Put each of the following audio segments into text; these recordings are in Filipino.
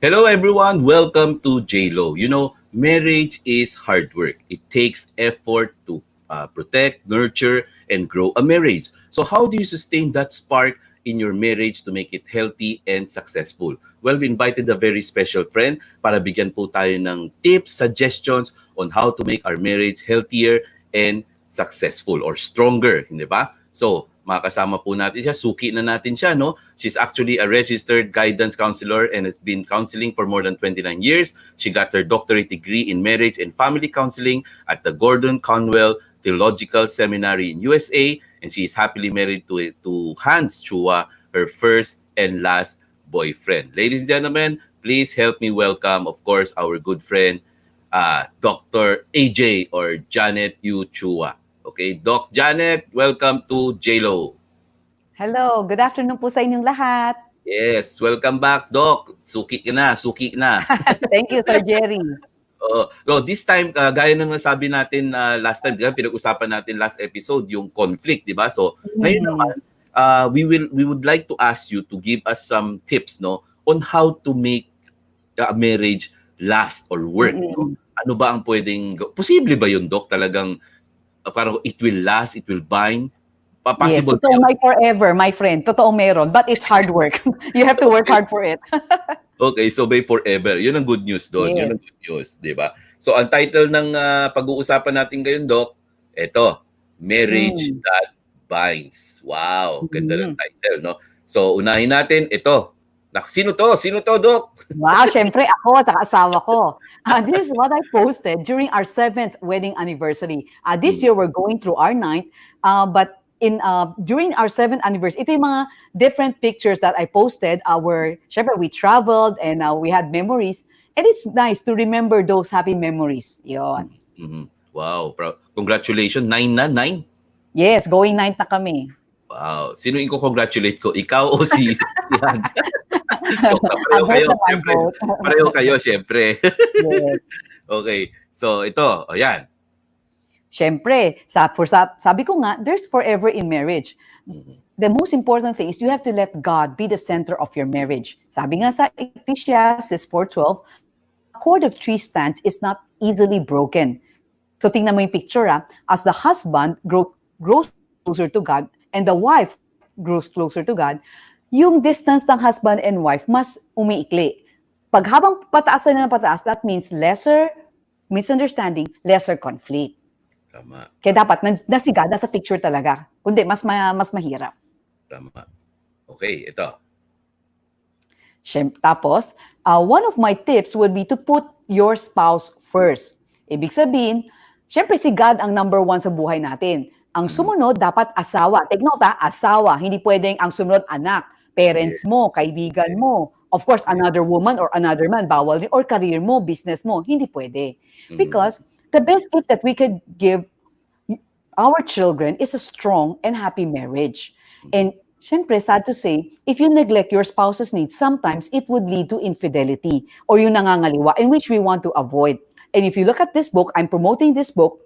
Hello everyone, welcome to JLo. Marriage is hard work. It takes effort to protect, nurture, and grow a marriage. So how do you sustain that spark in your marriage to make it healthy and successful? Well, we invited a very special friend para bigyan po tayo ng tips, suggestions on how to make our marriage healthier and successful or stronger, hindi ba? So, makasama po natin siya. Suki na natin siya, no? She's actually a registered guidance counselor and has been counseling for more than 29 years. She got her doctorate degree in marriage and family counseling at the Gordon Conwell Theological Seminary in USA, and she is happily married to Hans Chua, her first and last boyfriend. Ladies and gentlemen, please help me welcome, of course, our good friend, Dr. AJ or Janet Yu Chua. Okay, Doc Janet, welcome to JLo. Hello, good afternoon po sa inyong lahat. Yes, welcome back, Doc. Suki na. Thank you, Sir Jerry. So this time, gaya ng nasabi natin last time, pinag-usapan natin last episode, yung conflict, di ba? So ngayon naman, we would like to ask you to give us some tips, no, on how to make a marriage last or work. No? Ano ba ang pwedeng, posible ba yun, Doc? Talagang parang it will last, it will bind. Yes, totoo may forever, my friend. Totoo meron, but it's hard work. You have to work hard for it. Okay, so may forever. Yun ang good news doon. Yes. Yun ang good news, di ba? So, ang title ng pag-uusapan natin ngayon, Doc, ito, Marriage That Binds. Wow, ganda ng title, no? So, unahin natin, ito. Sino to? Sino to, Doc? Wow, syempre ako at asawa ko. This is what I posted during our 7th wedding anniversary. This year, we're going through our 9th. But during our 7th anniversary, ito yung mga different pictures that I posted. Syempre, we traveled and we had memories. And it's nice to remember those happy memories. Yun. Wow, congratulations. 9 na? 9? Yes, going 9th na kami. Wow. Sino yung congratulate ko? Ikaw o si Hans? So, pareho kayo, syempre. Yes. Okay. So, ito. O, yan. Syempre, sabi ko nga, there's forever in marriage. The most important thing is you have to let God be the center of your marriage. Sabi nga sa Ecclesiastes 4:12, a cord of 3 strands is not easily broken. So tingnan mo yung picture, as the husband grows closer to God and the wife grows closer to God, yung distance ng husband and wife mas umiikli. Pag habang pataas na pataas, that means lesser misunderstanding, lesser conflict. Tama. Kaya dapat nasiga, nasa picture talaga. Kundi mas mahirap. Tama. Okay, ito. Tapos, one of my tips would be to put your spouse first. Ibig sabihin, syempre si God ang number 1 sa buhay natin. Ang sumunod, dapat asawa. Take note, asawa. Hindi pwedeng ang sumunod, anak, parents mo, kaibigan mo. Of course, another woman or another man, bawal rin. Or career mo, business mo. Hindi pwede. Because the best gift that we could give our children is a strong and happy marriage. And syempre, sad to say, if you neglect your spouse's needs, sometimes it would lead to infidelity or yung nangangaliwa, in which we want to avoid. And if you look at this book, I'm promoting this book.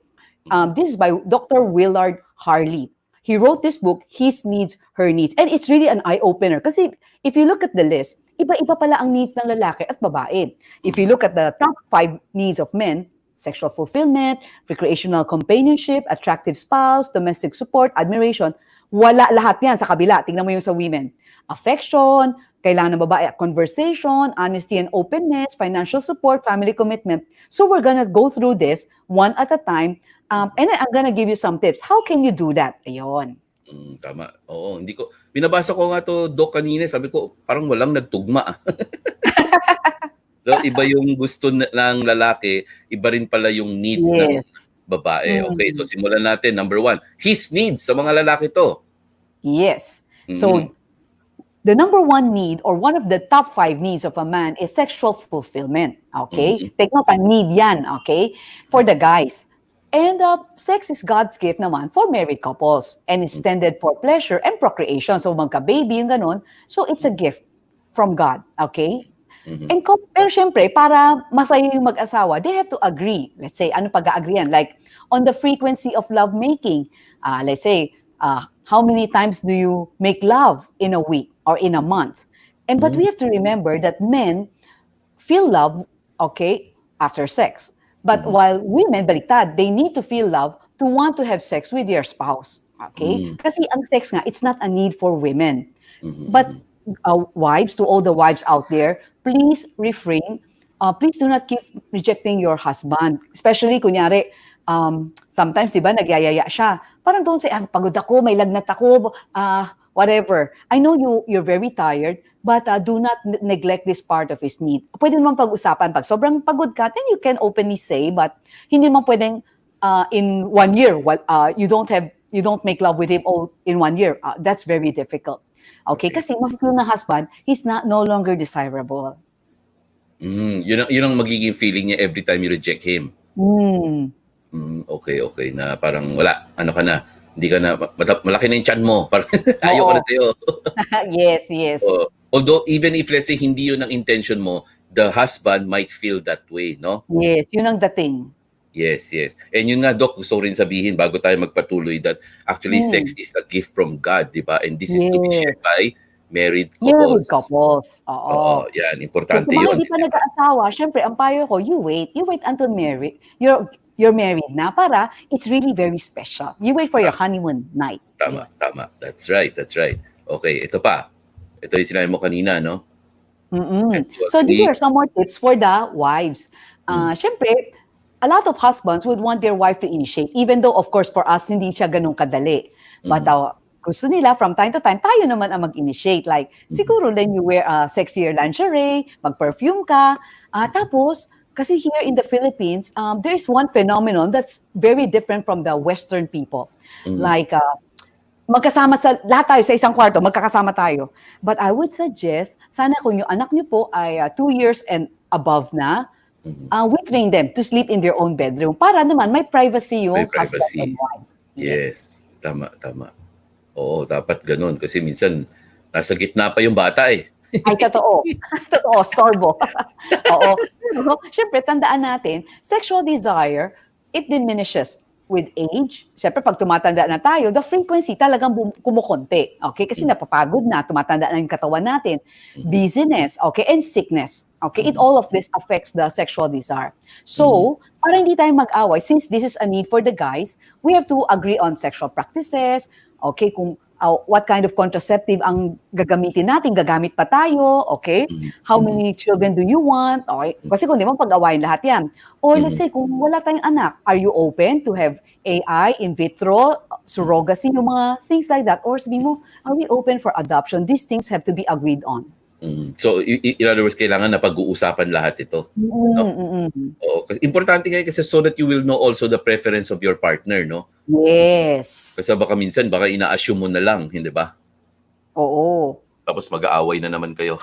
This is by Dr. Willard Harley. He wrote this book, His Needs, Her Needs. And it's really an eye-opener. Kasi if you look at the list, iba-iba pala ang needs ng lalaki at babae. If you look at the top 5 needs of men, sexual fulfillment, recreational companionship, attractive spouse, domestic support, admiration, wala lahat yan sa kabila. Tingnan mo yung sa women. Affection, kailangan ng babae, conversation, honesty and openness, financial support, family commitment. So we're gonna go through this one at a time. And then I'm gonna give you some tips. How can you do that? Ayun. Tama. Oo, hindi ko. Binabasa ko nga to, Doc, kanina. Sabi ko, parang walang nagtugma. So, iba yung gusto ng lalaki, iba rin pala yung needs ng babae. Okay, so simulan natin. Number 1, his needs sa mga lalaki to. Yes. So, the number 1 need or one of the top 5 needs of a man is sexual fulfillment. Okay? Take note, need yan. Okay? For the guys. And sex is God's gift naman for married couples and is intended for pleasure and procreation. So, magka-baby, yung ganon. So, it's a gift from God. Okay? And pero syempre, para masaya yung mag-asawa, they have to agree. Let's say, ano pag-aagreean? Like, on the frequency of lovemaking. Let's say, how many times do you make love in a week or in a month? But we have to remember that men, feel love, okay, after sex. But Mhm. while women, baliktad, they need to feel love to want to have sex with their spouse. Okay? Hmm. Kasi ang sex nga, it's not a need for women. Mhm, But mhm. wives, to all the wives out there, please refrain. Please do not keep rejecting your husband. Especially, kunyari, sometimes, di ba, nagyayaya siya. Parang don't say, pagod ako, may lagnat ako, whatever. I know you're very tired, but do not neglect this part of his need. Pwede naman pag-usapan. Pag sobrang pagod ka, then you can openly say, but hindi naman pwedeng in 1 year, you don't make love with him all in 1 year. That's very difficult. Okay, Okay. kasi mafe-feel ng husband, he's not no longer desirable. Yun ang magiging feeling niya every time you reject him. Hmm. Okay, okay na parang wala, ano ka na, hindi ka na malaki na yung tiyan mo, parang ayaw ko Oo. na sa'yo. Yes, yes. Although even if let's say hindi yun ang intention mo, the husband might feel that way, no? Yes, yun ang dating. Yes, yes. And yun nga, Doc, gusto ko rin sabihin bago tayo magpatuloy that actually sex Hmm. is a gift from God, di ba? And this is to be shared Yes. by married Married couples. couples. Oo, Oo. yan. So, Importante kung mga yun, hindi pa di ba? nag-aasawa, syempre, ang payo ko, you wait. You wait until you're married na para it's really very special. You wait for your Tama, honeymoon night. tama, Yun. tama. That's right, that's right. Okay, ito pa. Ito yung sinabi mo kanina, no? Mm. Yes, you So these agree. are some more tips for the wives. Mm, Syempre, a lot of husbands would want their wife to initiate, even though, of course, for us, hindi siya ganun kadali. But mhm, gusto nila, from time to time, tayo naman ang mag-initiate. Like, mhm, siguro then you wear a sexier lingerie, mag-perfume ka. Tapos, kasi here in the Philippines, there's one phenomenon that's very different from the Western people. mhm, Like, magkasama lahat tayo sa isang kwarto, magkakasama tayo. But I would suggest, sana kung yung anak niyo po ay 2 years and above na, mhm. we train them to sleep in their own bedroom para naman may privacy May yung husband and privacy. wife. Yes. Yes, tama, tama. Oo, dapat gano'n kasi minsan nasa gitna pa yung bata, eh. Ay, totoo. Totoo, storbo. Oo. Pero, syempre, tandaan natin, sexual desire, it diminishes with age. Syempre, pag tumatanda na tayo, the frequency talagang kumukonti. Okay? Kasi Mm, napapagod na, tumatanda na yung katawan natin. mhm, Busyness, okay? And sickness. Okay? It mhm, all of this affects the sexual desire. mhm, So, para hindi tayo mag-away, since this is a need for the guys, we have to agree on sexual practices, okay? Kung what kind of contraceptive ang gagamitin natin, gagamit pa tayo, okay? mhm, How mhm, many children do you want? Okay? hmm, Kasi kung di mo pag-awayin lahat yan. Or let's mhm, say, kung wala tayong anak, are you open to have AI, in vitro, mhm, surrogacy, yung mga things like that? Or sabihin mo, are we open for adoption? These things have to be agreed on. mhm. So, in other words, kailangan na pag-uusapan lahat ito, 'no? Mm, mm. Oo, kasi importante nga kasi so that you will know also the preference of your partner, 'no? Yes. Kasi baka ina-assume mo na lang, hindi ba? Oo. Tapos mag-aaway na naman kayo.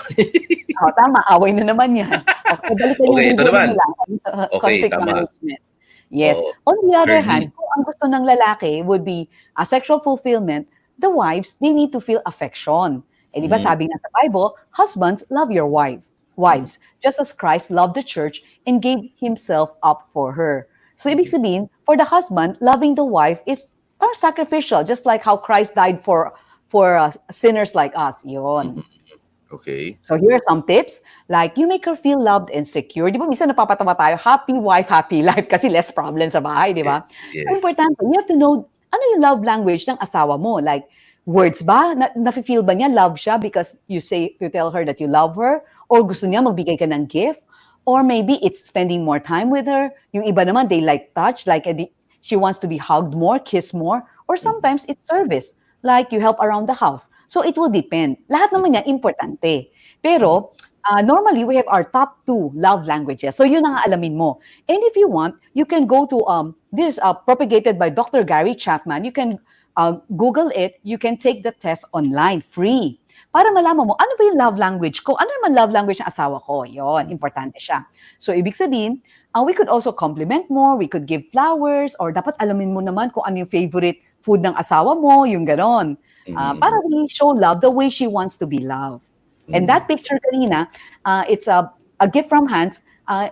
Tama, away na naman yan. Okay, balikan yung Okay, ito linya naman. nila, Okay, conflict tama. management. Yes. Oo, On the her other hand, needs. kung ang gusto ng lalaki would be a sexual fulfillment, the wives, they need to feel affection. Eh, di ba Mhm, sabi nga sa Bible, husbands, love your mhm, wives, just as Christ loved the church and gave himself up for her. So, ibig mhm, sabihin, for the husband, loving the wife is sacrificial, just like how Christ died for sinners like us. mhm. Yon. Okay. So here are some tips. Like, you make her feel loved and secure. Di ba, minsan napapatawa tayo, happy wife, happy life, kasi less problem sa bahay, di ba? Yes, So, yes. importante, you have to know, ano yung love language ng asawa mo? Like, words ba? Nafe-feel ba niya love siya because you say, to tell her that you love her? Or gusto niya magbigay ka ng gift? Or maybe it's spending more time with her. Yung iba naman, they like touch, like, she wants to be hugged more, kissed more. Or Mhm, sometimes it's service, like you help around the house. So it will depend. Lahat naman mhm, niya importante. tama. Pero, normally, we have our top two love languages. So, yun ang alamin mo. And if you want, you can go to, this is propagated by Dr. Gary Chapman. You can Google it. You can take the test online, free. Para malaman mo, ano ba yung love language ko? Ano naman love language ng asawa ko? Yon, Mhm, importante siya. So, ibig sabihin, we could also compliment more, we could give flowers, or dapat alamin mo naman kung ano yung favorite food ng asawa mo, yung ganon. mhm, Para mhm, we show love the way she wants to be loved. And mhm. that picture kanina, it's a gift from Hans.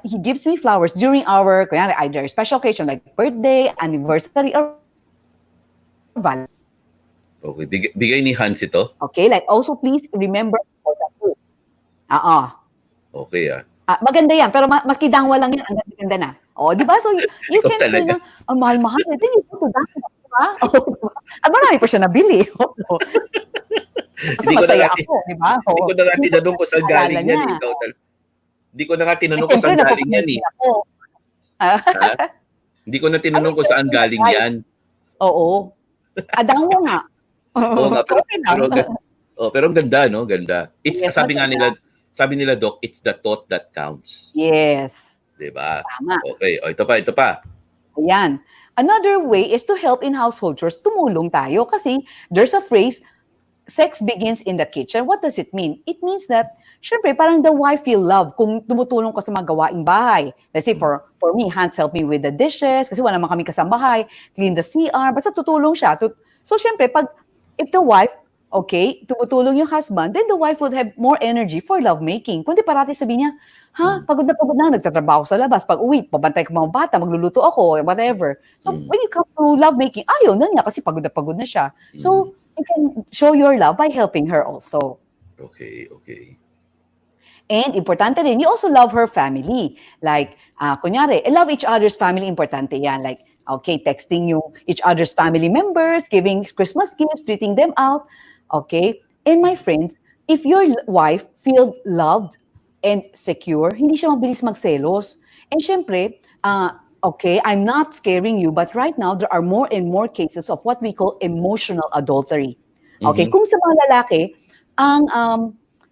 He gives me flowers during our, kunyari, either special occasion like birthday, anniversary, or Valentine's. Okay, bigay ni Hans ito? Okay, like also please remember for the food. Ah, Okay, ah. Maganda yan, pero maski dangwa lang yan, ang ganda-ganda na. Oh, 'di ba? So, you Ikaw can say talaga. na, "Ang mahal-mahal, then you go to dangwa," 'di ba? Oh, 'di ba? At marami pa siya nabili, oo. Basta Hindi ko na masaya nga ako, 'di ba? hindi Oo, ko na nga tinanong kung importante saan naalala galing yan, niya. eh, ikaw hindi ko na nga Eh, tinanong kung siyempre saan galing yan, napapa-promote eh. din ako. Ah, Ha? Hindi ko na I tinanong will kung share saan with the galing guys. yan. Oo. Dangwa nga. Oo nga, pero Okay lang. pero pero ang ganda 'no, ganda. It's Yes, maganda. sabi nila Doc, it's the thought that counts, Yes, 'di ba? tama. Okay, ito pa. Ayan. Another way is to help in household chores. Tumulong tayo kasi there's a phrase, sex begins in the kitchen. What does it mean? It means that, syempre, parang the wife feel love kung tumutulong ka sa mga gawaing bahay. Let's say, Hmm, for me, hands help me with the dishes kasi wala naman kami kasambahay, clean the CR, basta tutulong siya. So, syempre, if the wife, okay, tumutulong yung husband, then the wife would have more energy for lovemaking. Kundi parati sabihin niya, hmm, pagod na, nagtatrabaho sa labas. Pag uwi, pabantay ko mga bata, magluluto ako, whatever. So, hmm, when it comes to lovemaking, ayaw na niya kasi pagod na siya. hmm. So, you can show your love by helping her also. Okay, okay. And importante rin, you also love her family. Like, kunyari, love each other's family, importante yan. Like, okay, texting you each other's family members, giving Christmas gifts, treating them out. Okay? And my friends, if your wife feel loved and secure, hindi siya mabilis magselos. And syempre, okay, I'm not scaring you, but right now, there are more and more cases of what we call emotional adultery. Okay, Mhm, kung sa mga lalaki, ang um,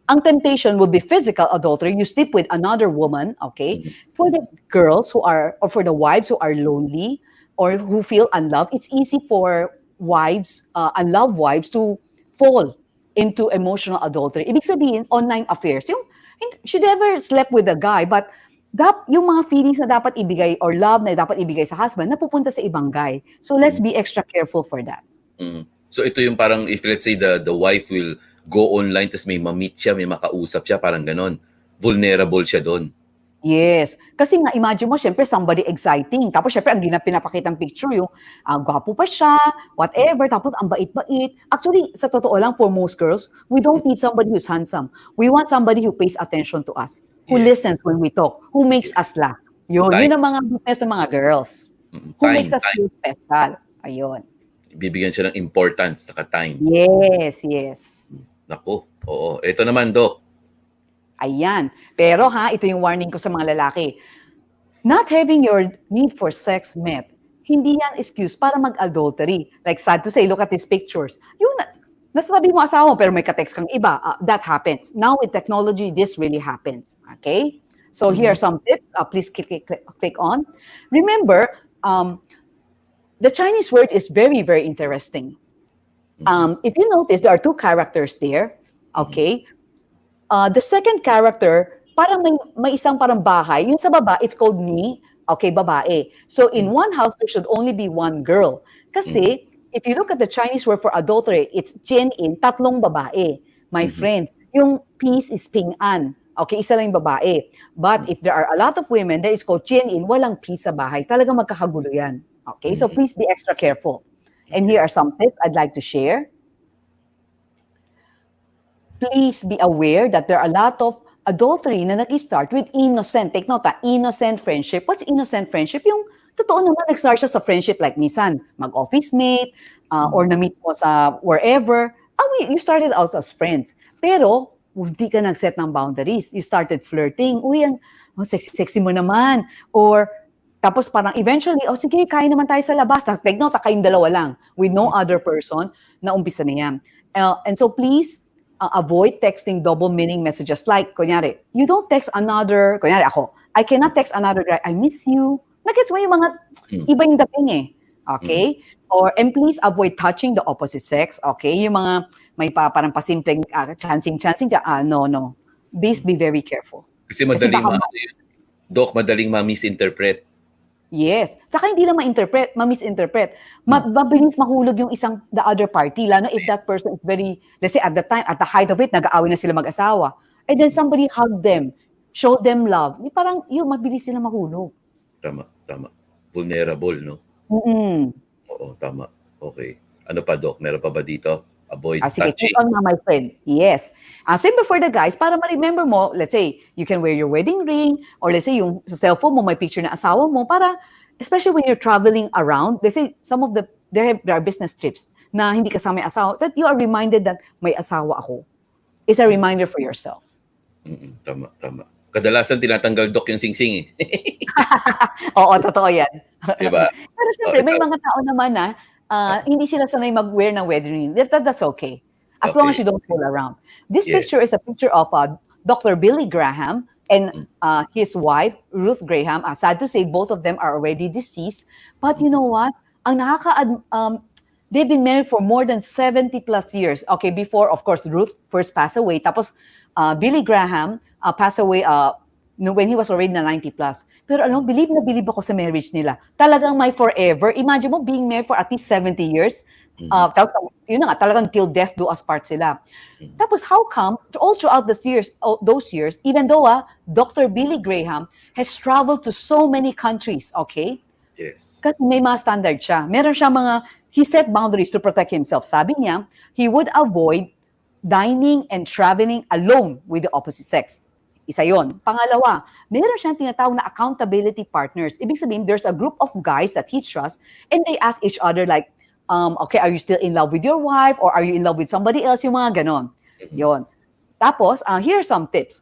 ang temptation would be physical adultery. You sleep with another woman, okay? mhm, For the mhm, girls who are, or for the wives who are lonely or who feel unloved, it's easy for wives, unloved wives to fall into emotional adultery. Ibig sabihin, online affairs. She never slept with a guy, but yung mga feelings na dapat ibigay or love na dapat ibigay sa husband, napupunta sa ibang guy. So let's mhm, be extra careful for that. mhm. So ito yung parang if let's say the wife will go online ta's may ma-meet siya, may makausap siya, parang gano'n. Vulnerable siya do'n. Yes. Kasi nga imagine mo siyempre somebody exciting, tapos siyempre ang pinapakitang picture yung, gwapo pa siya, Hmm, whatever, tapos ang bait-bait. Actually, sa totoo lang, for most girls, we don't need somebody who's handsome. We want somebody who pays attention to us, who yes, listens when we talk, who makes yes. us laugh. Yun Time, ang mga weakness ng mga girls. Who makes us time. feel special. Ayun. Bibigyan siya ng importance saka time. Yes, yes. Naku, oo. Ito naman Doc. Ayan. Pero ito yung warning ko sa mga lalaki. Not having your need for sex met, hindi yan excuse para mag-adultery. Like, sad to say, look at these pictures. Nasabi mo asawa mo, pero may ka-text kang iba. That happens. Now, with technology, this really happens. Okay? So, here are Mhm, some tips. Please click on. Remember, the Chinese word is very, very interesting. mhm, If you notice, there are two characters there. mhm, Okay? The second character, parang may isang parang bahay. Yung sa baba, it's called ni, okay, babae. So in mhm, one house, there should only be one girl. mhm, Kasi, if you look at the Chinese word for adultery, it's in, tatlong babae. My mhm, friends, yung peace is ping-an. Okay, isa lang yung babae. But mhm, if there are a lot of women, that is called in, walang peace sa bahay. Talagang magkakagulo yan. Okay, so mhm. please be extra careful. And here Okay. are some tips I'd like to share. Please be aware that there are a lot of adultery na nag-start with innocent. Take note, innocent friendship. What's innocent friendship? Yung totoo naman, nag-start siya sa friendship like minsan, mag-office mate, Mhm, or na-meet mo sa wherever. You started out as friends. Pero, hindi ka nag-set ng boundaries. You started flirting. Uy, sexy-sexy mo naman. Or, tapos parang eventually, sige, kain naman tayo sa labas. Take note, kayong dalawa lang with no mhm, other person na umpisa na yan. And so please, avoid texting double meaning messages. Like, kunyari, you don't text another, kunyari ako, I cannot text another guy, I miss you. Nagets mo yung mga mhm, iba yung dating eh. mhm, Okay? And please avoid touching the opposite sex. Okay? Yung mga may parang pasimpleng chancing, no, no. Please mhm. be very careful. Kasi Kasi madaling baka ma-ano yun, Doc, madaling ma-misinterpret. yes. Tsaka hindi lang ma-misinterpret. Hmm, Mabilis mahulog yung the other party, lalo if that person is very, let's say at the time, at the height of it, nag-aaway na sila mag-asawa. And then mhm. somebody hug them, show them love. Parang yun, mabilis sila mahulog. Tama, tama. Vulnerable 'no? Mm-mm. Oo, tama. Okay. Ano pa Doc, meron pa ba dito? Avoid Sige, keep touching. on my friend. Yes. Same for the guys, para ma-remember mo, let's say, you can wear your wedding ring, or let's say, yung sa cellphone mo, may picture na asawa mo, para, especially when you're traveling around, let's say, there are business trips na hindi kasama yung asawa, that you are reminded that may asawa ako. It's a Mm, reminder for yourself. tama, tama. Kadalasan tinatanggal dok yung singsing eh. Oo, totoo yan. 'Di ba? Pero Oh, siyempre, may ikaw? mga tao naman na Oo, hindi sila sanay mag-wear ng wedding ring. That's okay. As long as okey. you don't fool around. This Yes. picture is a picture of Dr. Billy Graham and Hmm, his wife, Ruth Graham. Sad to say, both of them are already deceased. But you mm, know what? Ang they've been married for more than 70 plus years. Okay, before, of course, Ruth first passed away. Tapos, Billy Graham passed away no, when he was already na 90 plus. Pero alam, mm, believe na believe ako sa marriage nila. Talagang may forever. Imagine mo being married for at least 70 years. mhm, Tapos, yun na nga, talagang till death do us part sila. mhm. Tapos, how come, all throughout those years, even though Dr. Billy Graham has traveled to so many countries, okay? Yes. Kasi may mga standard siya. Meron siya he set boundaries to protect himself. Sabi niya, he would avoid dining and traveling alone with the opposite sex. Isa yon. Pangalawa, meron siyang tinatawag na accountability partners. Ibig sabihin, there's a group of guys that he trusts and they ask each other like, okay, are you still in love with your wife or are you in love with somebody else? Yung mga ganon. Mhm, Yon. Tapos, here are some tips.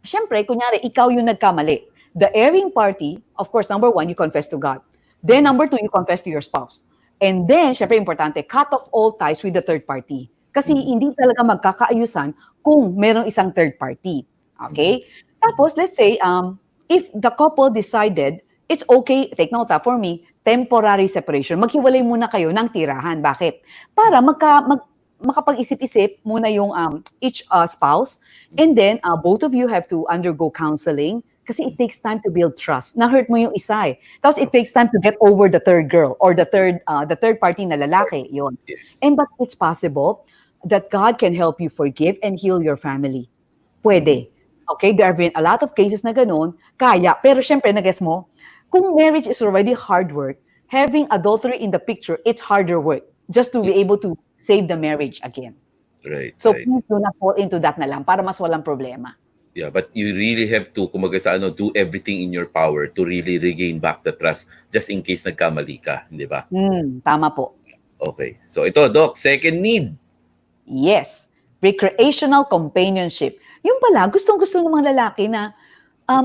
Siyempre, kunyari, ikaw yung nagkamali. The erring party, of course, number one, you confess to God. Then, mhm, number two, you confess to your spouse. And then, syempre, importante, cut off all ties with the third party. Kasi mhm, hindi talaga magkakaayusan kung merong isang third party. mhm, Okay? Tapos, let's say, if the couple decided, it's okay, take note for me, temporary separation. Maghiwalay muna kayo ng tirahan. Bakit? Para makapag-isip-isip muna yung each spouse. And mhm, then, both of you have to undergo counseling kasi it takes time to build trust. Na-hurt mo yung isa eh. Tapos it takes time to get over the third girl or the third party na lalaki. Yon. yes. And but it's possible that God can help you forgive and heal your family. Mhm, Pwede. Okay? There have been a lot of cases na ganun. Kaya. Pero syempre, na-guess mo, kung marriage is already hard work, having adultery in the picture, it's harder work just to be mhm. able to save the marriage again. Right, So right. please do not fall into that na lang para mas walang problema. Yeah, but you really have to, kumbaga sa ano, do everything in your power to really regain back the trust just in case nagkamali ka, di ba? Tama po. Okay. So ito, Doc, second need. Yes. Recreational companionship. Yung pala, gustong-gusto ng mga lalaki na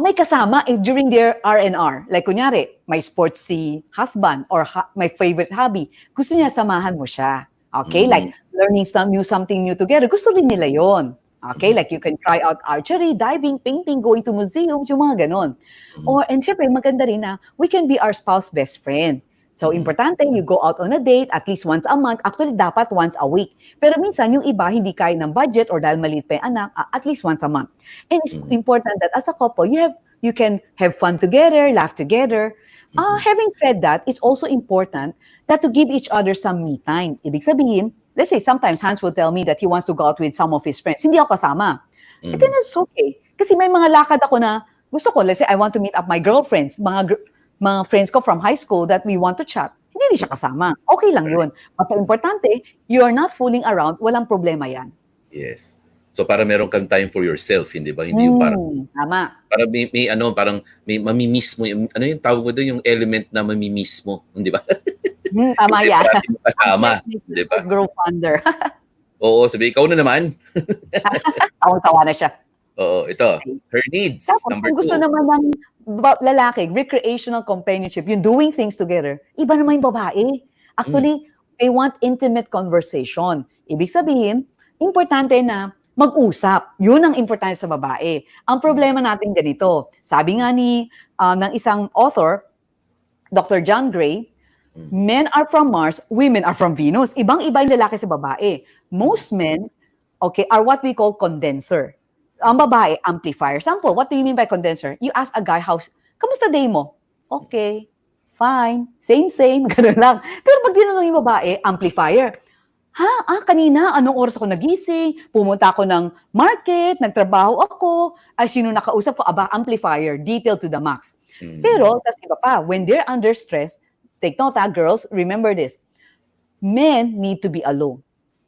may kasama during their R&R. Like kunyari, may sports si husband or my favorite hobby. Gusto niya samahan mo siya. Okay? Mhm, Like learning something new together. Gusto rin nila yon. Okay? mhm, Like you can try out archery, diving, painting, going to museums, yung mga ganon. mhm, And syempre, maganda rin na we can be our spouse best friend. So, mhm, importante, you go out on a date at least once a month. Actually, dapat once a week. Pero minsan, yung iba, hindi kaya ng budget or dahil maliit pa yung anak, at least once a month. And it's mhm, important that as a couple, you can have fun together, laugh together. mhm, Having said that, it's also important that to give each other some me time. Ibig sabihin, let's say sometimes Hans will tell me that he wants to go out with some of his friends. Hindi ako kasama. And then mhm, it's okay. Kasi may mga lakad ako na gusto ko, let's say I want to meet up my girlfriends, mga friends ko from high school that we want to chat. Hindi rin siya mhm. kasama. Okay lang yun. Basta importante, you are not fooling around, walang problema yan. Yes. So para meron kang time for yourself, hindi ba? Hindi yung parang Tama. para may ano, parang may mamimiss mo yung ano yung tawag mo doon, yung element na mamimiss mo, hindi ba? Tama Kasi yan. parati mo kasama, Sometimes makes hindi the ba? grow fonder. Oo, sabi ikaw na naman. Tawang-tawa na siya. Oo, ito. Her needs, Tapos number kung gusto two. naman ng lalaki, recreational companionship, yung doing things together, iba naman yung babae. Mm, Actually, they want intimate conversation. Ibig sabihin, importante na mag-usap. Yun ang importante sa babae. Ang mm, problema natin ganito, sabi nga ng isang author, Dr. John Gray, mm, men are from Mars, women are from Venus. Ibang-iba yung lalaki sa babae. mm, Most men, okay, are what we call condenser. Ang babae, amplifier. Sample, what do you mean by condenser? You ask a guy, kamusta day mo? Okay, fine, same, gano'n lang. Pero pag tinanong yung babae, amplifier. Kanina, anong oras ako nagising? Pumunta ako ng market, nagtrabaho ako, ay sino nakausap ko? Amplifier, detail to the max. mm, Pero, tas iba pa, when they're under stress, take note girls, remember this, men need to be alone.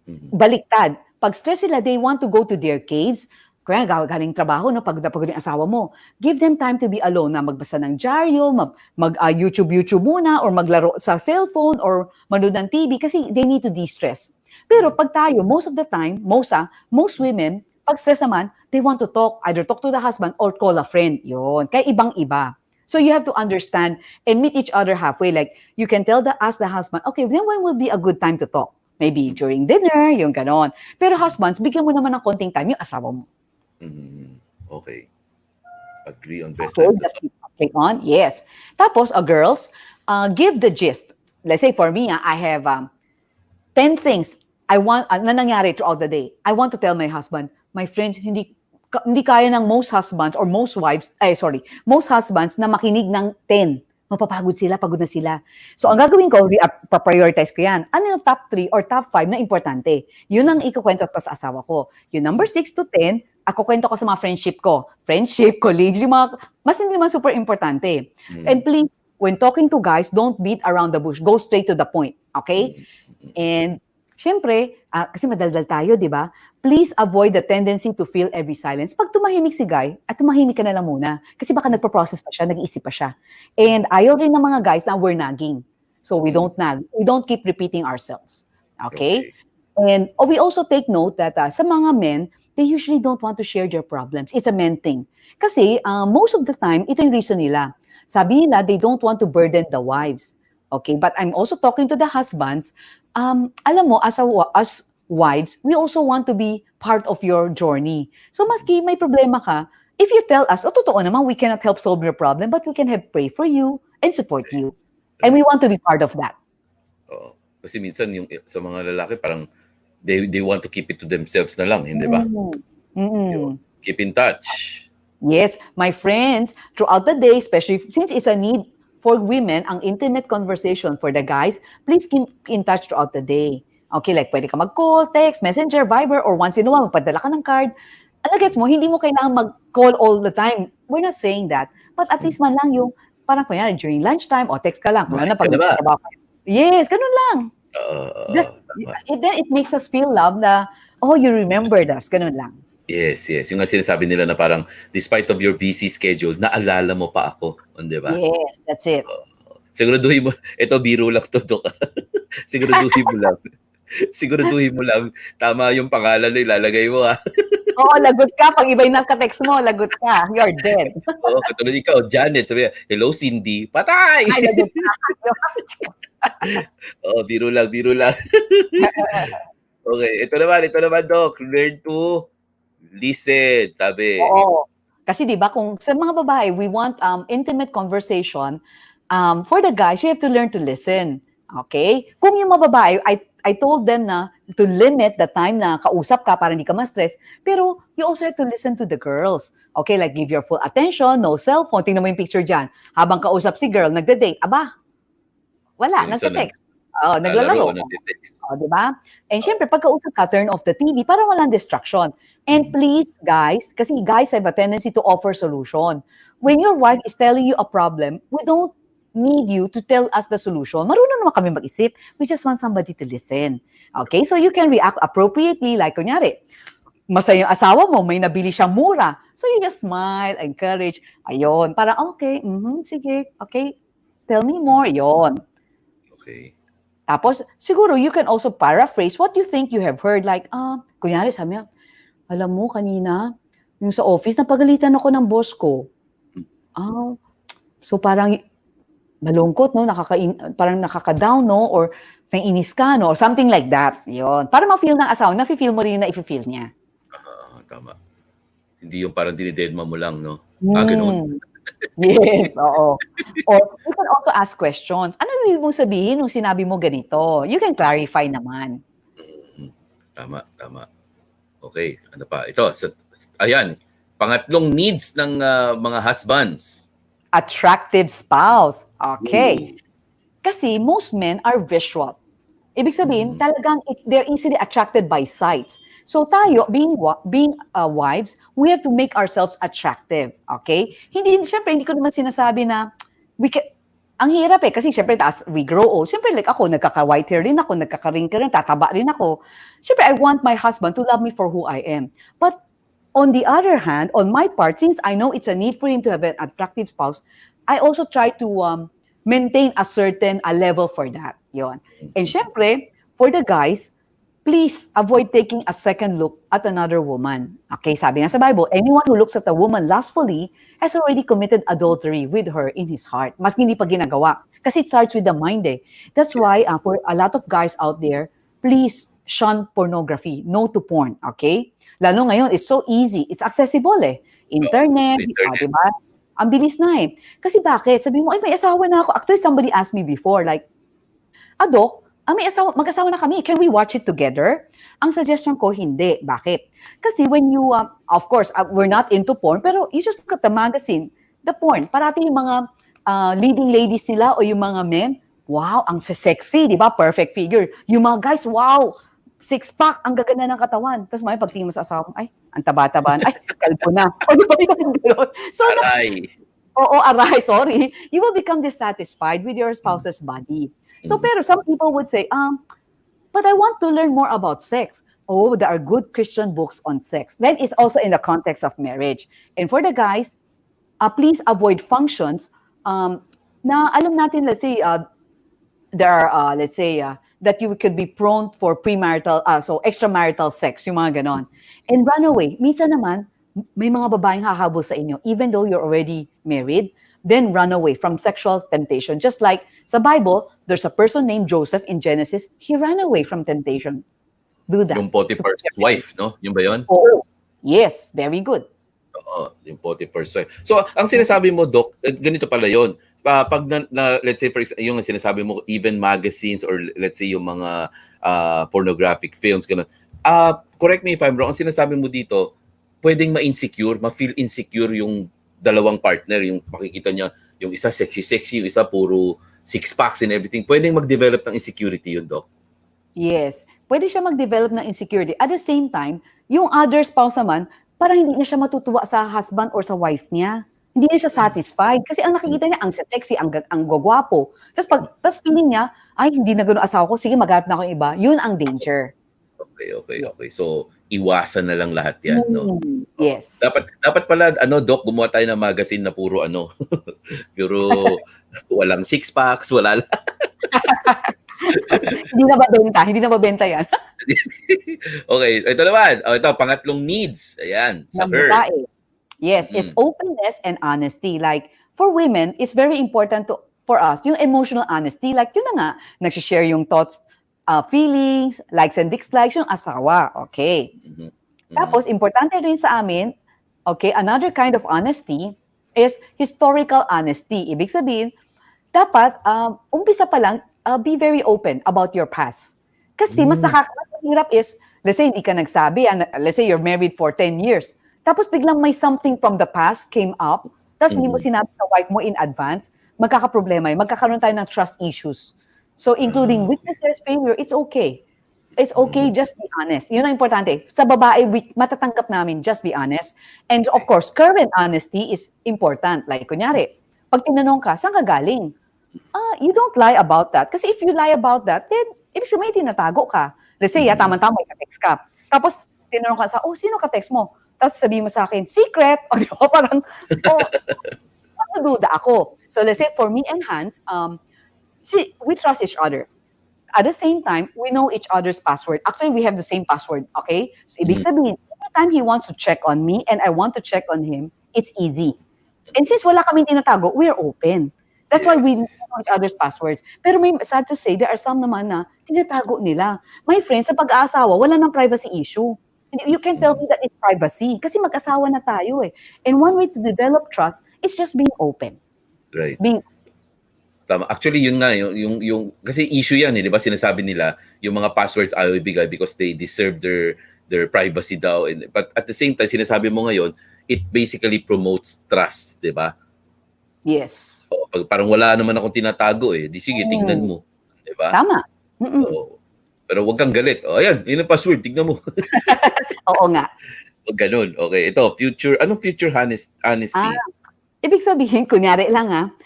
Mhm. Baliktad. Pag stress sila, they want to go to their caves. Kaya galing trabaho, no, pagod na pagod yung asawa mo. Give them time to be alone na magbasa ng dyaryo, YouTube muna, or maglaro sa cellphone, or manood ng TV kasi they need to de-stress. Pero Mhm. pag tayo, most of the time, most women, pag stress naman, they want to talk, either talk to the husband or call a friend. Yun. Kaya ibang-iba. So you have to understand and meet each other halfway. Like, you can ask the husband, okay, then when will be a good time to talk? Maybe Mhm. during dinner, yung ganon. Pero Mhm. husbands, bigyan mo naman ng konting time yung asawa mo. Mhm. Okay. Agree on best Okay, time to just talk. keep talking on. Yes. Tapos, girls, give the gist. Let's say for me, I have 10 things na nangyari throughout the day. I want to tell my husband, my friends, hindi kaya ng most husbands or most wives, most husbands na makinig ng 10. Mapapagod sila, pagod na sila. So, ang Mhm. gagawin ko, pa-prioritize ko yan. Ano yung top 3 or top 5 na importante? Yun ang ikukwento ko sa asawa ko. Yung number 6 to 10, ako kwento ko sa mga friendship ko. Friendship, colleagues, yung mga, mas hindi naman super importante. And Mhm. please, when talking to guys, don't beat around the bush. Go straight to the point. Okay? Mhm. Mhm. And syempre, kasi madaldal tayo, di ba? Please avoid the tendency to fill every silence. Pag tumahimik si guy, at tumahimik ka na lang muna. Kasi baka Mhm. nagpo-process pa siya, nag-iisip pa siya. Mhm. And ayaw rin ng mga guys na we're nagging. So we Mhm. don't nag. We don't keep repeating ourselves. Okay? Okay. And we also take note that sa mga men, they usually don't want to share their problems. It's a men thing. Kasi most of the time, ito yung reason nila. Sabi nila, they don't want to burden the wives. Okay? But I'm also talking to the husbands. Alam mo, as wives, we also want to be part of your journey. So Mhm. maski may problema ka, if you tell us, totoo naman, we cannot help solve your problem, but we can help pray for you and support you. And we Correct. want to be part of that. Oo. Kasi minsan yung sa mga lalaki parang they want to keep it to themselves na lang, hindi ba? Mm. Yun. Mm. Keep in touch. Yes, my friends, throughout the day, especially since it's a need for women, ang intimate conversation for the guys, please keep in touch throughout the day. Okay, like pwede ka mag-call, text, messenger, Viber, or once in a while, magpadala ka ng card. Ano gets mo, hindi mo kailangan mag-call all the time. We're not saying that. But at Mhm. least man lang yung, parang kunyari, during lunchtime, o text ka lang, lalo Kumain na ka pag na ba? nagtatrabaho kayo. Yes, ganun lang. Oo, oo, Just, tama. then it makes us feel love na, oh, you remembered us. Ganun lang. Yes, yes. Yung nga sinasabi nila na parang despite of your busy schedule, naalala mo pa ako, 'di ba? Yes, that's it. Siguraduhin mo, ito biro lang 'to, Dok, siguraduhin mo lang, siguraduhin mo lang tama yung pangalan na ilalagay mo, Oo, lagot ka. Pag iba yung nagka-text mo, lagot ka. You're dead. Oo, katulad ikaw, Janet, sabi niya, "Hello, Cindy." Patay! Ay, lagot ka. Oo, biro lang, biro lang. Okay, ito naman, Doc, learn to listen, sabi. Oo. Kasi 'di ba kung sa mga babae, we want intimate conversation. For the guys, you have to learn to listen. Okay? Kung yung mga babae, I told them na to limit the time na kausap ka para hindi ka ma-stress. Pero you also have to listen to the girls. Okay? Like give your full attention, no cellphone. Tingnan mo yung picture dyan. Habang kausap si girl, nagde-date. Aba, wala, Yung isa nagte-text. Oo, naglalaro o naglalaro. nagte-text. Oh, 'di ba? And syempre pagkausap ka, turn off the TV para walang distraction. And Mm, please, guys, kasi guys have a tendency to offer solution. When your wife is telling you a problem, we don't need you to tell us the solution. Marunong naman kami mag-isip. We just want somebody to listen. Okay? So you can react appropriately. Like, kunyari, masaya yung asawa mo, may nabili siyang mura. So you just smile, encourage. Ayun. Para, okay, sige, okay, tell me mm, more. Yon. okey. Tapos, siguro you can also paraphrase what you think you have heard. Like, kunyari sabi niya, alam mo kanina, yung sa office, napagalitan ako ng boss ko. Hmm, Ah, so parang malungkot, no? Parang nakaka-down, no? Or naiinis ka, no? Or something like that. Yun. Para ma-feel ng asawa, na-feel mo rin yung na-feel niya. tama. Hindi yung parang dinidedma mo lang 'no? Gano'n? Hmm. Yes, oo. Or you can also ask questions. Ano ibig mong sabihin nung sinabi mo ganito? You can clarify naman. Mm, tama, tama. Okey, ano pa? Ito ayan, pangatlong needs ng, mga husbands. Attractive spouse. Okay. Ooh, Kasi most men are visual. Ibig sabihin, mm, talagang they're easily attracted by sights. So tayo, being wives, we have to make ourselves attractive. Okay? Syempre, hindi ko naman sinasabi na we can, Ang hirap eh, kasi syempre as we grow old, syempre like ako, nagkaka-white hair rin ako, nagkaka-wrinkle rin, tataba rin ako. Syempre, I want my husband to love me for who I am. But on the other hand, on my part, since I know it's a need for him to have an attractive spouse, I also try to maintain a certain level for that. Yon. And syempre, for the guys, please avoid taking a second look at another woman. Okay, sabi nga sa Bible, anyone who looks at a woman lustfully has already committed adultery with her in his heart. Mas hindi pa ginagawa. Kasi it starts with the mind eh. That's why Yes. for a lot of guys out there, please shun pornography. No to porn, okay? Lalo ngayon, it's so easy. It's accessible eh. Oo, Internet, sa internet. di ba? Ang bilis na eh. Kasi bakit? Sabi mo, ay may asawa na ako. Actually, somebody asked me before, like, Dok, may asawa, mag-asawa na kami. Can we watch it together? Ang suggestion ko, hindi. Bakit? Kasi when you, of course, we're not into porn, pero you just look at the magazine, the porn, parati yung mga leading ladies nila o yung mga men, wow, ang sexy, di ba? Perfect figure. Yung mga guys, wow, six-pack, ang gaganda ng katawan. Tapos may pagtingin mo sa asawa mo, ay, ang taba-taban, ay, kalpo na. O di ba yung gano'n? So, Aray. oo, aray, sorry. You will become dissatisfied with your spouse's body. So, pero some people would say, but I want to learn more about sex. Oh, there are good Christian books on sex. Then it's also in the context of marriage. And for the guys, please avoid functions na alam natin, let's say, there are, let's say, that you could be prone for premarital, so extramarital sex, yung mga ganon. And run away. Minsan naman, may mga babaeng hahabol sa inyo, even though you're already married, then run away from sexual temptation. Just like sa Bible, there's a person named Joseph in Genesis, he ran away from temptation. Do that. Yung Potiphar's wife, no? Yung ba yun? Oo. Yes, very good. Oo, yung Potiphar's wife. So, ang sinasabi mo, Doc, ganito pala yun. Pag let's say, for example, yung sinasabi mo, even magazines or let's say yung mga pornographic films, ganun. Correct me if I'm wrong, ang sinasabi mo dito, pwedeng ma-insecure, ma-feel insecure yung dalawang partner, yung makikita niya, yung isa sexy-sexy, yung isa puro six-packs and everything. Pwedeng mag-develop ng insecurity yun, Doc. Yes. Pwede siya mag-develop ng insecurity. At the same time, yung other spouse naman, parang hindi na siya matutuwa sa husband or sa wife niya. Hindi na siya satisfied. Kasi ang nakikita niya, ang sexy, ang gwagwapo. Tapos feeling niya, ay, hindi na gano'n asawa ko, sige, maghanap na ako ng iba. Yun ang danger. Okay. So, iwasan na lang lahat yan, no? Yes. Dapat pala, Doc, gumawa tayo ng magazine na puro, puro walang six-packs, wala lang. Hindi na mabenta yan. Okay, ito naman. Ito, pangatlong needs. Ayan, sa Ng her. babae. Yes, it's openness and honesty. Like, for women, it's very important for us, yung emotional honesty. Like, yun na nga, nagsishare yung thoughts, feelings, likes and dislikes, yung asawa. Okay. Tapos, importante rin sa amin, okay, another kind of honesty is historical honesty. Ibig sabihin, dapat, umpisa pa lang, be very open about your past. Kasi mas mahirap is, let's say, hindi ka nagsabi, let's say you're married for 10 years, tapos biglang may something from the past came up, tapos hindi mo sinabi sa wife mo in advance, magkakaproblema, magkakaroon tayo ng trust issues. So, including weaknesses, failure, it's okay. It's okay, just be honest. Yun ang importante. Sa babae, matatanggap namin, just be honest. And of course, current honesty is important. Like, kunyari, pag tinanong ka, saan ka galing? You don't lie about that. Kasi if you lie about that, then, ibig sabihin, tinatago ka. Let's say, tama-tama, may ka-text ka. Tapos, tinanong ka sino ka-text mo? Tapos sabihin mo sa akin, secret. O, di ba? Parang, duda ako. So, let's say, for me and Hans, we trust each other. At the same time, we know each other's password. Actually, we have the same password, okay? So, ibig sabihin, anytime he wants to check on me and I want to check on him, it's easy. And since wala kaming tinatago, we're open. That's why we know each other's passwords. Pero may sad to say, there are some naman na tinatago nila. My friends, sa pag-aasawa, wala nang privacy issue. You can't tell me that it's privacy. Kasi mag-asawa na tayo eh. And one way to develop trust is just being open. Right. Being Tama. Actually, yun nga, yung kasi issue yan, di ba? Sinasabi nila, yung mga passwords ayaw ibigay because they deserve their privacy daw. But at the same time, sinasabi mo ngayon, it basically promotes trust, di ba? Yes. So, parang wala naman akong tinatago eh. Di sige, tingnan mo. Di ba? Tama. So, pero wag kang galit. Ayan, yun ang password, tignan mo. Oo nga. Wag ganun. Okay, ito, anong future honesty? Ibig sabihin, kunyari lang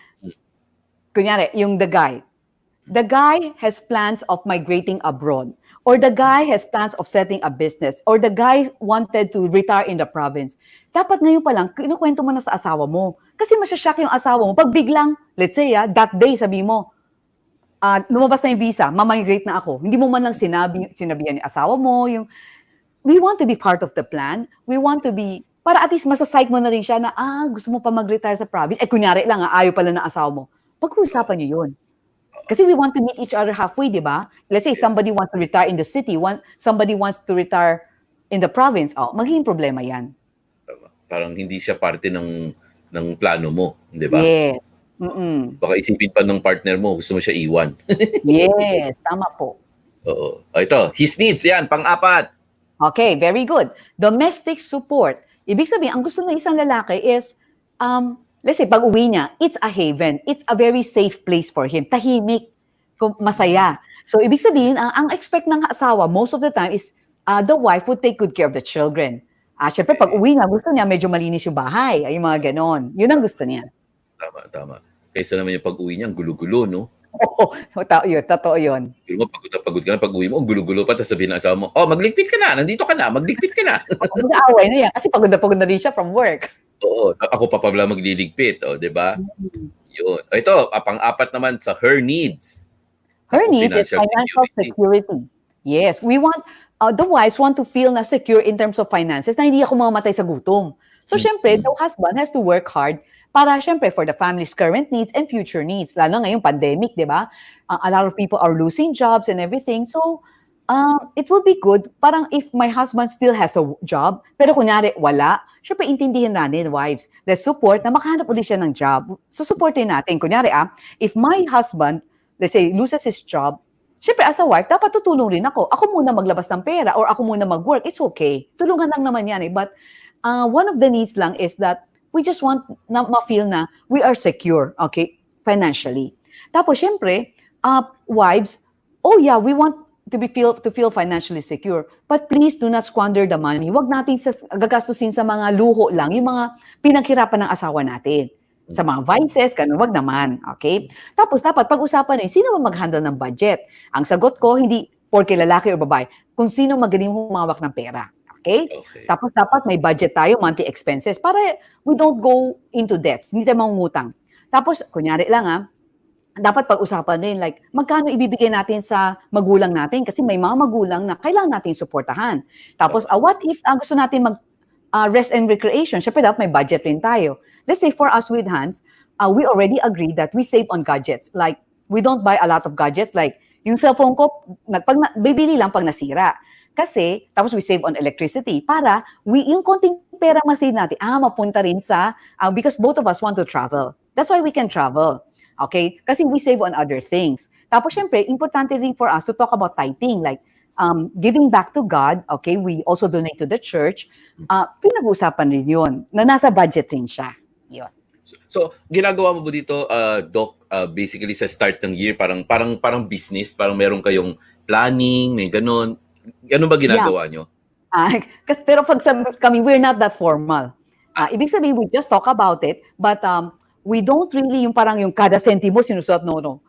kunyari, yung the guy has plans of migrating abroad, or the guy has plans of setting a business, or the guy wanted to retire in the province. Dapat ngayon pa lang, kinukwento mo na sa asawa mo. Kasi masyashock yung asawa mo. Pag biglang, let's say, that day, sabi mo, lumabas na yung visa, mamigrate na ako. Hindi mo man lang sinabihan ni asawa mo, yung, we want to be part of the plan. We want to be, para at least masasike mo na rin siya na, gusto mo pa mag-retire sa province. Kunyari lang, ayaw pala ng asawa mo. Pag-uusapan niyo yun. Kasi we want to meet each other halfway, di ba? Let's say somebody Yes. wants to retire in the city, somebody wants to retire in the province. Magiging problema yan. Tama. Parang hindi siya parte ng plano mo, 'di ba? Yes. Mm-mm. Baka isipin pa ng partner mo, gusto mo siya iwan. Yes, tama po. Oo. Ito, his needs, yan, pang-apat. Okay, very good. Domestic support. Ibig sabihin, ang gusto ng isang lalaki is, let's say, pag uwi niya, it's a haven. It's a very safe place for him. Tahimik, masaya. So, ibig sabihin, ang expect ng asawa, most of the time, is the wife would take good care of the children. Siyempre, pag uwi niya, gusto niya, medyo malinis yung bahay. Yung mga ganon. Yun ang gusto niya. Tama. Kaysa naman yung pag-uwi niya, ang gulo-gulo, no? Oo, totoo yun. Pero mo, pagod na pagod ka na, pag-uwi mo, ang gulo-gulo pa, tapos sabihin ng asawa mo, ligpit ka na, nandito ka na, magligpit ka na. Mag-aaway na yan. Kasi pagod na rin siya from work. Oo, ako pa pala magliligpit, di ba? Yun. Ito, pang-apat naman sa her needs. Her needs is financial security. Yes, we want, the wives want to feel na secure in terms of finances, na hindi ako mamamatay sa gutom. So, syempre, the husband has to work hard para, syempre, for the family's current needs and future needs. Lalo ngayong pandemic, di ba? A lot of people are losing jobs and everything. So, it would be good, parang if my husband still has a job, pero kunyari, wala, syempre, intindihin natin, wives. Let's support na makahanap ulit siya ng job. So, supportin natin. Kunyari, if my husband, let's say, loses his job, syempre, as a wife, dapat tutulong rin ako. Ako muna maglabas ng pera or ako muna mag-work. It's okay. Tulungan lang naman yan. But one of the needs lang is that we just want na ma-feel na we are secure, okay, financially. Tapos, syempre, wives, we want to feel financially secure. But please do not squander the money. Huwag natin gagastusin sa mga luho lang, yung mga pinaghirapan ng asawa natin. Sa mga vices, ganun, wag naman. Okay? Tapos dapat pag-usapan sino ba mag-handle ng budget? Ang sagot ko, hindi porke lalaki o babae, kung sino magaling humawak ng pera. Okay? Tapos dapat may budget tayo, monthly expenses, para we don't go into debts. Hindi tayo mangungutang. Tapos, kunyari lang dapat pag-usapan rin, like, magkano ibibigay natin sa magulang natin? Kasi may mga magulang na kailangan natin suportahan. Tapos, what if gusto natin rest and recreation? Siyempre, dapat may budget rin tayo. Let's say for us with Hans, we already agreed that we save on gadgets. Like, we don't buy a lot of gadgets. Like, yung cellphone ko, bibili lang pag nasira. Kasi, tapos we save on electricity para yung konting pera masave natin, mapunta rin sa, because both of us want to travel. That's why we can travel. Okay? Kasi we save on other things. Tapos, syempre, importante rin for us to talk about tithing. Like, giving back to God, okay, we also donate to the church. Pinag-uusapan rin yun, na nasa budget rin siya. Yun. So, ginagawa mo ba dito, Doc, basically sa start ng year, parang business, parang meron kayong planning, may ganun. Ganun ba ginagawa nyo? Pero pag kami, we're not that formal. Ibig sabihin, we just talk about it, but we don't really yung parang yung kada sentimo sinusulat, no.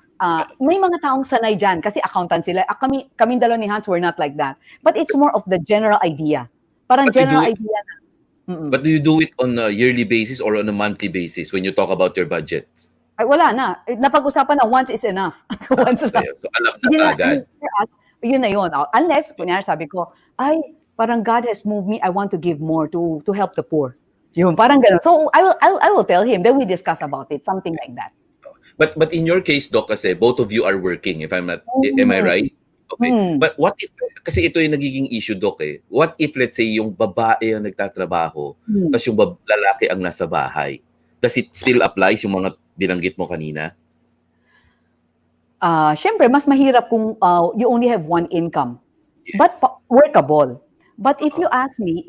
May mga taong sanay dyan kasi accountant sila. Kaming dalawa ni Hans, we're not like that. But it's more of the general idea. Parang general idea na. But do you do it on a yearly basis or on a monthly basis when you talk about your budgets? Ay, wala na. Napag-usapan na once is enough. Once lang. So, alam na agad. Yun na yun. Unless, kunyari sabi ko, parang God has moved me, I want to give more to help the poor. Yun, parang gano'n. So, I will tell him, then we discuss about it, something like that. But in your case, Doc, kasi both of you are working, if am I right? Okay. But what if, kasi ito yung nagiging issue, Doc, what if, let's say, yung babae ang nagtatrabaho, tapos yung lalaki ang nasa bahay? Does it still applies yung mga binanggit mo kanina? Siyempre, mas mahirap kung you only have one income. Yes. But workable. But if you ask me,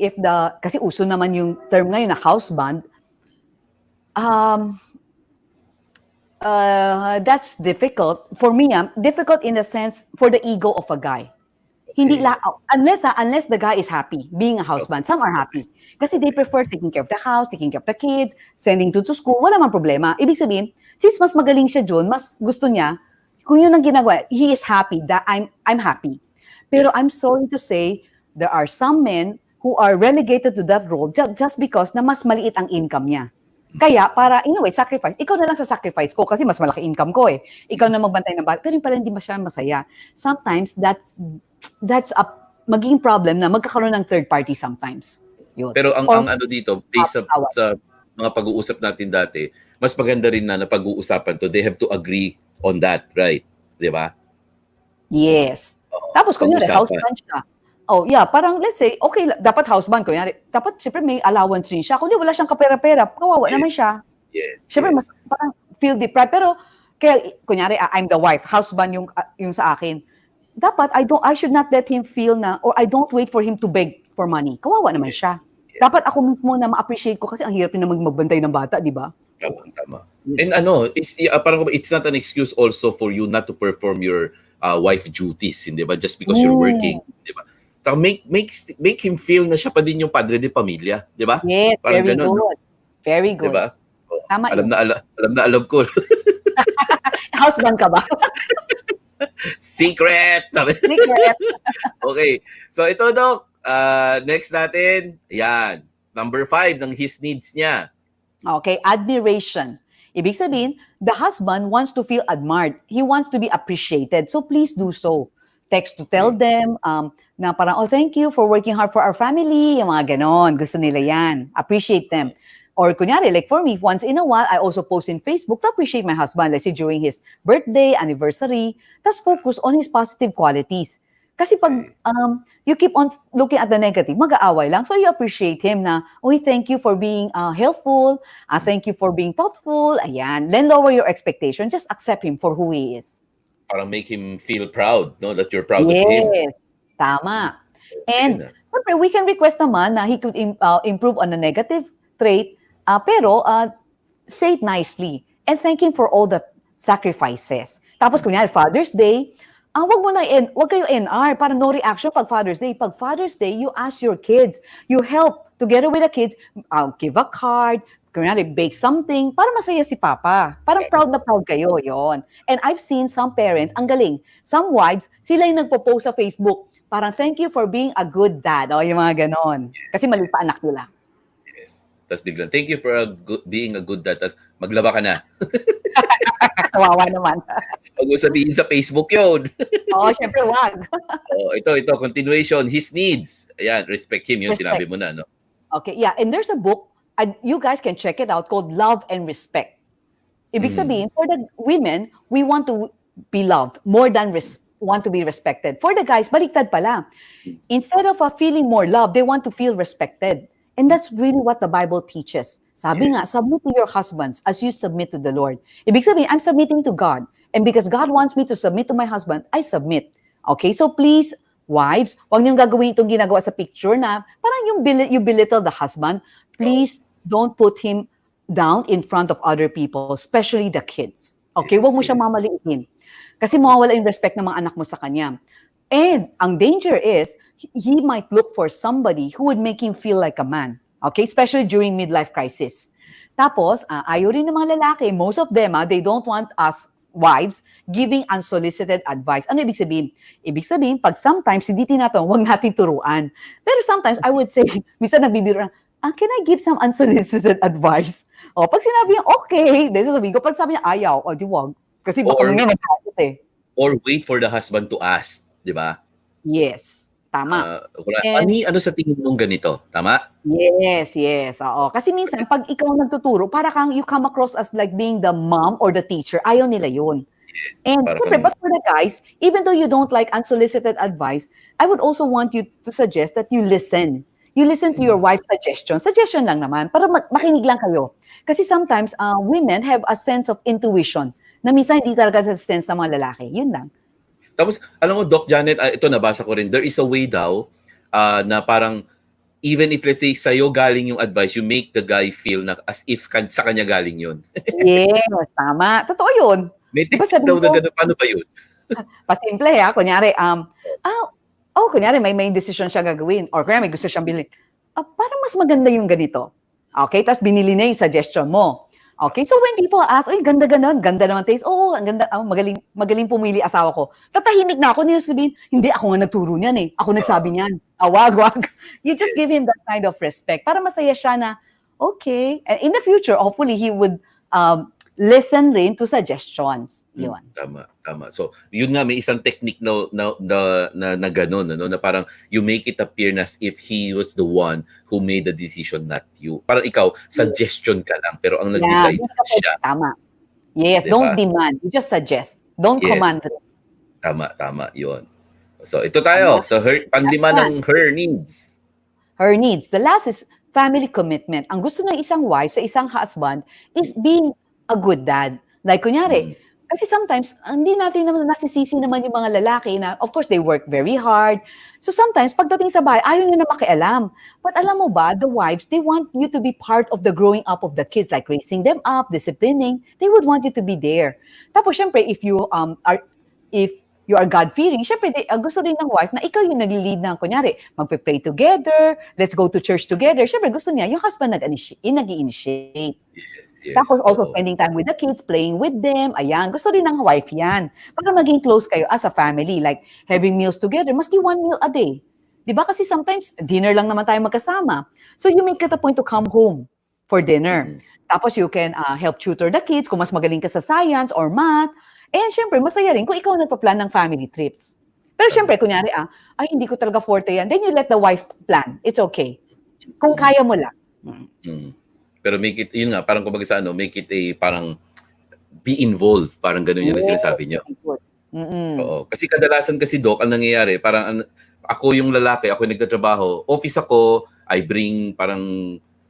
kasi uso naman yung term ngayon na house band, that's difficult. For me, difficult in the sense, for the ego of a guy. Hindi Okay. unless the guy is happy being a Okay. husband. Some are Okay. happy. Kasi they prefer taking care of the house, taking care of the kids, sending to school, wala mang problema. Ibig sabihin, since mas magaling siya dun, mas gusto niya, kung yun ang ginagawa, he is happy that I'm happy. Yeah. Pero I'm sorry to say, there are some men who are relegated to that role just because na mas maliit ang income niya. Kaya para in a way sacrifice. Ikaw na lang sa sacrifice ko kasi mas malaki income ko eh. Ikaw na magbantay ng bata. Pero yun pala hindi masyadong masaya. Sometimes that's a magiging problem na magkakaroon ng third party sometimes. Yun. Pero ang Or ano dito, based away. sa mga pag-uusap natin dati, mas maganda rin na napag-uusapan to. They have to agree on that, right? 'Di ba? Yes. Oo, Tapos kunyari pag-usapan. houseband siya. Oh, yeah, parang let's say, okay, dapat houseband kunyari. Dapat siyempre may allowance rin siya. Kundi wala siyang kapera-pera, kawawa naman siya. Yes. Yes. Siyempre Yes. parang feel deprived. Pero kaya kunyari I'm the wife, husband yung sa akin. Dapat I should not let him feel na or I don't wait for him to beg for money. Kawawa naman Yes. siya. Dapat ako mismo na ma-appreciate ko kasi ang hirap din naman magbantay ng bata, di ba? Tama, tama. And ano, parang it's not an excuse also for you not to perform your wife duties, hindi ba? Just because you're working, di ba? So make him feel na siya pa din yung padre de pamilya, di ba? Yes, Parang very ganun, no? good. Very Di good. ba? Oh, Tama alam yun. na alam ko. Husband ka ba? Secret! Sabi. Secret. Okay. So ito, Doc. Next natin, yan. Number 5 ng his needs niya. Okay, admiration. Ibig sabihin, the husband wants to feel admired. He wants to be appreciated. So please do so. Text to tell them na parang, oh, thank you for working hard for our family. Yung mga ganon. Gusto nila yan. Appreciate them. Or kunyari, like for me, once in a while, I also post in Facebook to appreciate my husband. Let's say during his birthday, anniversary. Tapos focus on his positive qualities. Kasi pag you keep on looking at the negative, mag-aaway lang. So you appreciate him na, uy, thank you for being helpful. Thank you for being thoughtful. Ayan. Then lower your expectation. Just accept him for who he is. Parang make him feel proud, no? That you're proud of him. Yes. Tama. Ayun And na. syempre, we can request naman na he could improve on a negative trait, pero say it nicely and thank him for all the sacrifices. Tapos kunyari, Father's Day, wag kayo NR, para no reaction pag Father's Day. Pag Father's Day, you ask your kids, you help together with the kids, give a card, kunyari, bake something, para masaya si Papa. Parang proud na proud kayo, yon. And I've seen some parents, ang galing, some wives, sila yung nagpo-post sa Facebook, parang thank you for being a good dad, o yung mga ganon. Kasi mali pa anak nila. Yes. Tapos biglang, thank you for being a good dad. Tapos maglaba ka na. Kawawa naman. Huwag mo sabihin sa Facebook yun. Oo, syempre wag. Ito, continuation. His needs. Ayan, respect him. Yun, Respect. sinabi mo na, no? Okay, yeah. And there's a book, you guys can check it out, called Love and Respect. Ibig sabihin, for the women, we want to be loved more than want to be respected. For the guys, baliktad pala. Instead of feeling more love, they want to feel respected. And that's really what the Bible teaches. Sabi nga, submit to your husbands as you submit to the Lord. Ibig sabihin, I'm submitting to God. And because God wants me to submit to my husband, I submit. Okay, so please, wives, huwag niyong gagawin itong ginagawa sa picture na parang you belittle the husband. Please don't put him down in front of other people, especially the kids. Okay, huwag mo siyang mamaliitin. Kasi mawawala yung respect ng mga anak mo sa kanya. And ang danger is, he might look for somebody who would make him feel like a man. Okay, especially during midlife crisis. Tapos, ayaw rin ng mga lalaki, most of them, they don't want us wives giving unsolicited advice. Ano ibig sabihin? Ibig sabihin, pag sometimes hindi tinatanong, huwag natin turuan. Pero sometimes, I would say, minsan nagbibiro na, can I give some unsolicited advice? O, pag sinabi niya, okay, then sasabihin ko, pag sabi niya, ayaw, o di wag. Kasi baka may nagkakit eh. Or wait for the husband to ask, di ba? Yes, tama. Ano sa tingin mong ganito? Tama? Yes, oo. Kasi minsan, pag ikaw nagtuturo, para kang you come across as like being the mom or the teacher, ayaw nila yun. Yes. And but for the guys, even though you don't like unsolicited advice, I would also want you to suggest that you listen. You listen to your wife's suggestion. Suggestion lang naman, para makinig lang kayo. Kasi sometimes, women have a sense of intuition na minsan hindi talaga sa sense ng mga lalaki. Yun lang. Tapos, alam mo, Doc Janet, ito nabasa ko rin, there is a way daw na parang, even if let's say sa'yo galing yung advice, you make the guy feel na as if sa kanya galing yun. Yes, tama. Totoo yun. May tips daw na gano'n. Paano ba yun? Pasimple ha. Kunyari, oh, kunyari may decision siya gagawin or kunyari may gusto siyang bilhin. Parang mas maganda yung ganito. Okay, tapos binili na yung suggestion mo. Okay, so when people ask, ay, ganda naman taste. Oo, ang ganda, magaling pumili asawa ko. Tatahimik na ako, nila sabihin, hindi, ako nga nagturo niyan eh. Ako nagsabi niyan. Wag. You just Yes. give him that kind of respect para masaya siya na, okay. And in the future, hopefully, he would listen rin to suggestions. Yun. Tama. So, yun nga may isang technique na gano'n, ano, na parang you make it appear as if he was the one who made the decision, not you. Parang ikaw, suggestion ka lang, pero ang Yeah, nag-decide hindi ka siya, tama. Yes, 'di don't ba? demand. You just suggest. Don't Yes, command. tama, yun. So, ito And tayo. last, So, last panlima one, ng her needs. her needs. The last is family commitment. Ang gusto ng isang wife sa isang husband is being a good dad. Like, kunyari, Mm, kasi sometimes, hindi natin naman nasisisi naman yung mga lalaki na, of course, they work very hard. So sometimes, pagdating sa bahay, ayaw nila na makialam. But alam mo ba, the wives, they want you to be part of the growing up of the kids, like raising them up, disciplining. They would want you to be there. Tapos, syempre, if you are God-fearing, syempre, gusto rin ng wife na ikaw yung nag-lead ng, kunyari, magpe-pray together, let's go to church together. Syempre, gusto niya, yung husband nag-initiate. Tapos yes, also oo. spending time with the kids, playing with them, ayan. Gusto rin ng wife yan. Para maging close kayo as a family, like having meals together, maski 1 meal a day. Di ba? Kasi sometimes, dinner lang naman tayo magkasama. So you make it a point to come home for dinner. Mm, Tapos you can help tutor the kids kung mas magaling ka sa science or math. And syempre, masaya rin kung ikaw nagpa-plan ng family trips. Pero tama. syempre, kunyari, ay, hindi ko talaga forte yan. Then you let the wife plan. It's okay. Kung Mm, kaya mo lang. mm. Pero make it, yun nga, parang kumbaga sa ano, make it a parang be involved. Parang gano'n yun ang Yes, sinasabi niyo. very good. Mm-mm. Oo. Kasi kadalasan kasi, Doc, ang nangyayari, parang ako yung lalaki, ako yung nagtatrabaho, office ako, I bring parang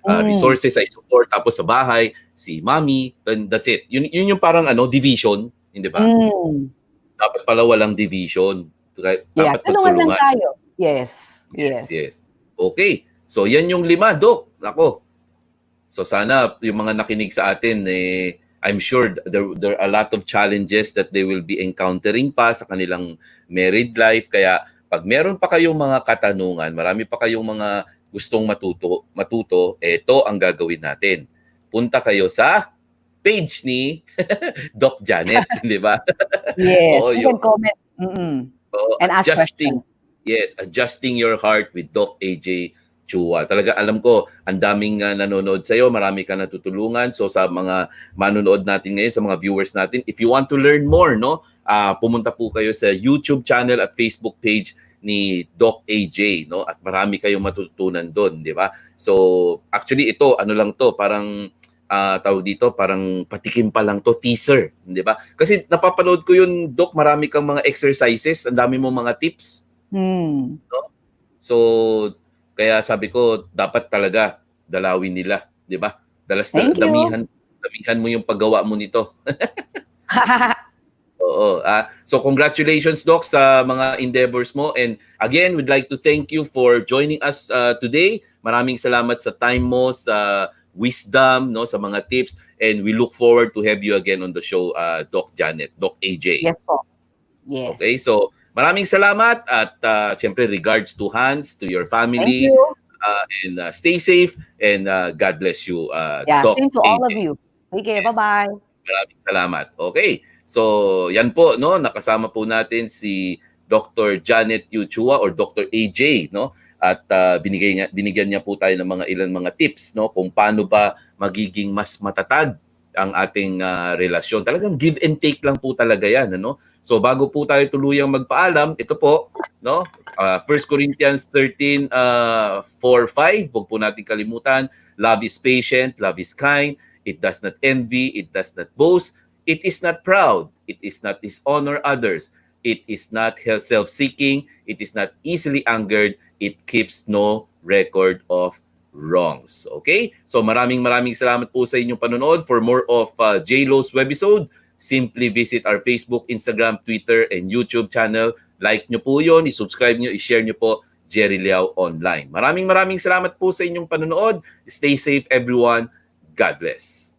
Mm. resources, I support, tapos sa bahay, si mommy, then that's it. Yun yung parang ano, division, hindi ba? Mm. Dapat pala walang division. Yeah, Dapat tulungan lang magtulungan. tayo. Yes, Yes. yes. Okay. So, yan yung 5, Doc. Ako. So, sana yung mga nakinig sa atin, I'm sure there are a lot of challenges that they will be encountering pa sa kanilang married life. Kaya, pag meron pa kayong mga katanungan, marami pa kayong mga gustong matuto, ito ang gagawin natin. Punta kayo sa page ni Doc Janet, di ba? Yes, Oo, you yung can comment. Mm-mm. And ask adjusting, questions. yes, adjusting your heart with Doc AJ Chua. Talaga alam ko, ang daming nanonood sa'yo, marami ka natutulungan. So sa mga manonood natin ngayon, sa mga viewers natin, if you want to learn more, no, pumunta po kayo sa YouTube channel at Facebook page ni Doc AJ, no? At marami kayong matututunan doon, di ba? So actually ito, ano lang to, parang tawag dito, parang patikim pa lang to, teaser, di ba? Kasi napapanood ko yun, Doc, marami kang mga exercises, ang dami mo mga tips, Hmm. no? So, kaya sabi ko, dapat talaga dalawin nila, di ba? Thank you. Damihan mo yung paggawa mo nito. Oo. So congratulations, Doc, sa mga endeavors mo. And again, we'd like to thank you for joining us today. Maraming salamat sa time mo, sa wisdom, no, sa mga tips. And we look forward to have you again on the show, Doc Janet, Doc AJ. Yes po. Okay, Yes. so maraming salamat at siyempre regards to Hans, to your Thank family, you. and stay safe and God bless you, Yeah, Doc same to all of AJ. you. Okay, Yes. bye-bye. Maraming salamat. Okay. So, yan po, no? Nakasama po natin si Dr. Janet Yuchua or Dr. AJ, no? At binigyan niya po tayo ng mga ilang mga tips, no? Kung paano ba magiging mas matatag ang ating relasyon. Talagang give and take lang po talaga yan, ano? So, bago po tayo tuluyang magpaalam, ito po, no? 1 Corinthians 13, 4-5, huwag po natin kalimutan. Love is patient, love is kind, it does not envy, it does not boast, it is not proud, it is not dishonor others, it is not self-seeking, it is not easily angered, it keeps no record of wrongs. Okay? So maraming salamat po sa inyong panonood. For more of J-Lo's webisode, simply visit our Facebook, Instagram, Twitter, and YouTube channel. Like nyo po yun, isubscribe nyo, ishare nyo po, Jerry Liao Online. Maraming salamat po sa inyong panonood. Stay safe everyone. God bless.